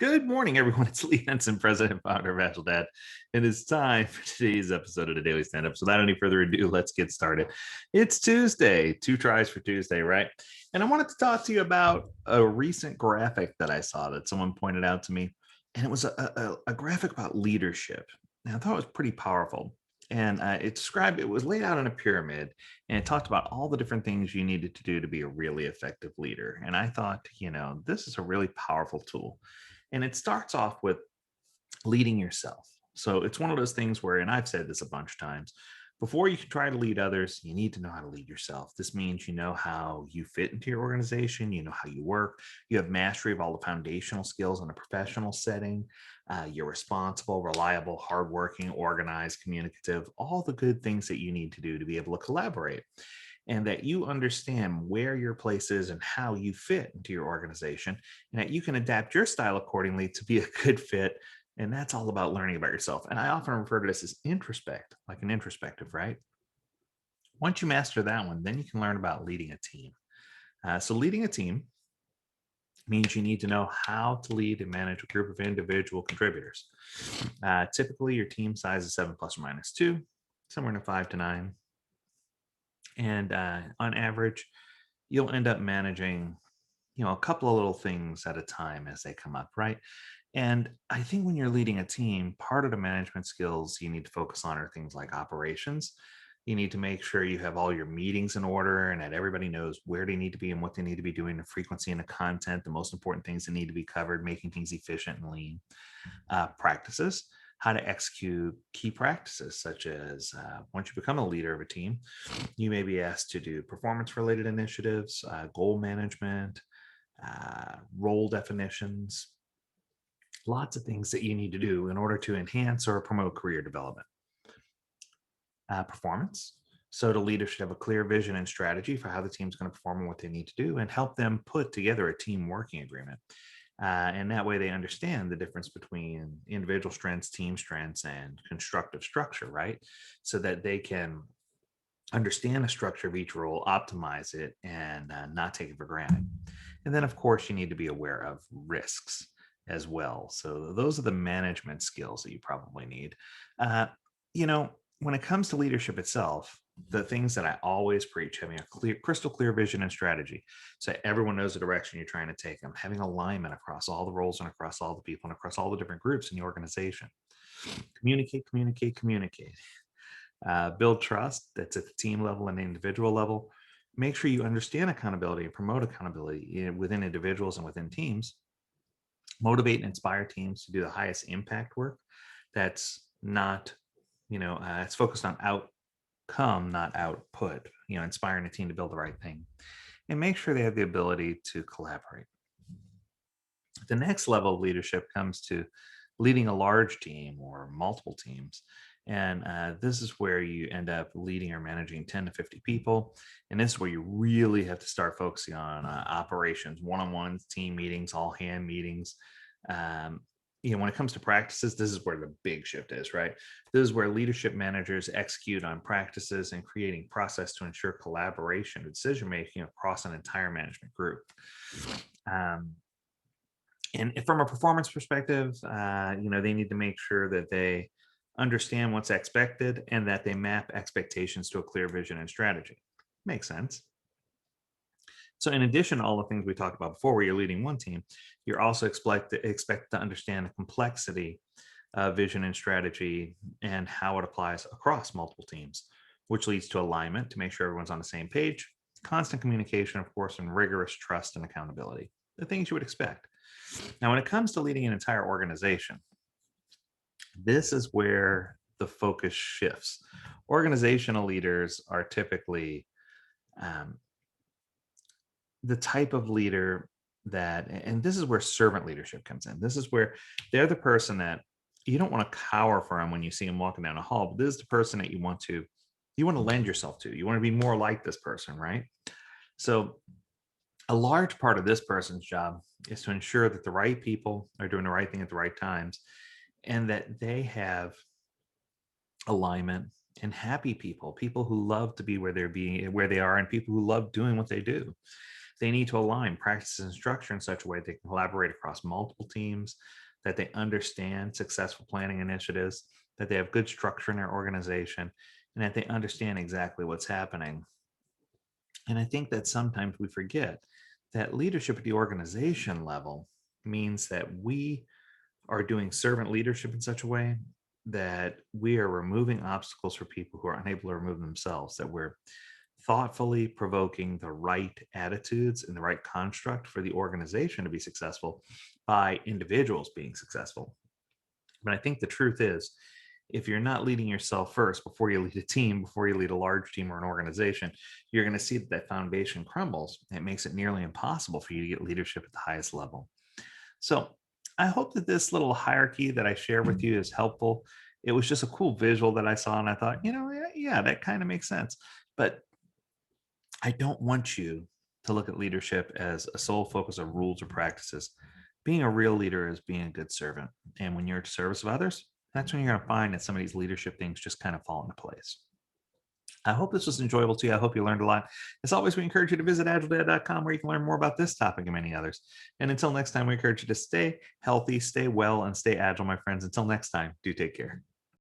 Good morning, everyone. It's Lee Henson, President and Founder of AgileDad. And it's time for today's episode of the Daily Stand-Up. So without any further ado, let's get started. It's Tuesday, two tries for Tuesday, right? And I wanted to talk to you about a recent graphic that I saw that someone pointed out to me. And it was a graphic about leadership. And I thought it was pretty powerful. And it was laid out in a pyramid, and it talked about all the different things you needed to do to be a really effective leader. And I thought, this is a really powerful tool. And it starts off with leading yourself. So it's one of those things where, and I've said this a bunch of times, before you can try to lead others, you need to know how to lead yourself. This means you know how you fit into your organization, you know how you work, you have mastery of all the foundational skills in a professional setting. You're responsible, reliable, hardworking, organized, communicative, all the good things that you need to do to be able to collaborate, and that you understand where your place is and how you fit into your organization, and that you can adapt your style accordingly to be a good fit. And that's all about learning about yourself. And I often refer to this as introspect, like an introspective, right? Once you master that one, then you can learn about leading a team. So leading a team means you need to know how to lead and manage a group of individual contributors. Typically, your team size is 7 plus or minus 2, somewhere in a 5 to 9. And on average, you'll end up managing, a couple of little things at a time as they come up, right? And I think when you're leading a team, part of the management skills you need to focus on are things like operations. You need to make sure you have all your meetings in order and that everybody knows where they need to be and what they need to be doing, the frequency and the content, the most important things that need to be covered, making things efficient and lean. Practices, how to execute key practices, such as once you become a leader of a team, you may be asked to do performance related initiatives, goal management, role definitions, lots of things that you need to do in order to enhance or promote career development. Performance. So the leader should have a clear vision and strategy for how the team's going to perform and what they need to do, and help them put together a team working agreement. And that way they understand the difference between individual strengths, team strengths, and constructive structure, right? So that they can understand the structure of each role, optimize it, and not take it for granted. And then, of course, you need to be aware of risks as well. So those are the management skills that you probably need. Uh, when it comes to leadership itself, the things that I always preach: having a clear, crystal clear vision and strategy, so everyone knows the direction you're trying to take them; having alignment across all the roles and across all the people and across all the different groups in the organization. Communicate, communicate, communicate. Build trust. That's at the team level and the individual level. Make sure you understand accountability and promote accountability within individuals and within teams. Motivate and inspire teams to do the highest impact work. That's not, it's focused on outcome, not output. Inspiring a team to build the right thing, and make sure they have the ability to collaborate. The next level of leadership comes to leading a large team or multiple teams. And this is where you end up leading or managing 10 to 50 people. And this is where you really have to start focusing on operations, one-on-ones, team meetings, all hand meetings. When it comes to practices, this is where the big shift is, right? This is where leadership managers execute on practices and creating process to ensure collaboration and decision making across an entire management group. And from a performance perspective, they need to make sure that they understand what's expected and that they map expectations to a clear vision and strategy. Makes sense. So in addition to all the things we talked about before, where you're leading one team, you're also expect to understand the complexity of vision and strategy and how it applies across multiple teams, which leads to alignment to make sure everyone's on the same page, constant communication, of course, and rigorous trust and accountability, the things you would expect. Now, when it comes to leading an entire organization, this is where the focus shifts. Organizational leaders are typically the type of leader and this is where servant leadership comes in. This is where they're the person that you don't want to cower from when you see them walking down a hall, but this is the person that you want to lend yourself to. You want to be more like this person, right? So a large part of this person's job is to ensure that the right people are doing the right thing at the right times, and that they have alignment and happy people who love to be where they are, and people who love doing what they do. They need to align practices and structure in such a way they can collaborate across multiple teams, that they understand successful planning initiatives, that they have good structure in their organization, and that they understand exactly what's happening. And I think that sometimes we forget that leadership at the organization level means that we are doing servant leadership in such a way that we are removing obstacles for people who are unable to remove themselves, that we're thoughtfully provoking the right attitudes and the right construct for the organization to be successful by individuals being successful. But I think the truth is, if you're not leading yourself first before you lead a team, before you lead a large team or an organization, you're going to see that that foundation crumbles. It makes it nearly impossible for you to get leadership at the highest level. So I hope that this little hierarchy that I share with you is helpful. It was just a cool visual that I saw, and I thought, yeah, that kind of makes sense. But I don't want you to look at leadership as a sole focus of rules or practices. Being a real leader is being a good servant. And when you're at the service of others, that's when you're going to find that some of these leadership things just kind of fall into place. I hope this was enjoyable to you. I hope you learned a lot. As always, we encourage you to visit agiledad.com where you can learn more about this topic and many others. And until next time, we encourage you to stay healthy, stay well, and stay agile, my friends. Until next time, do take care.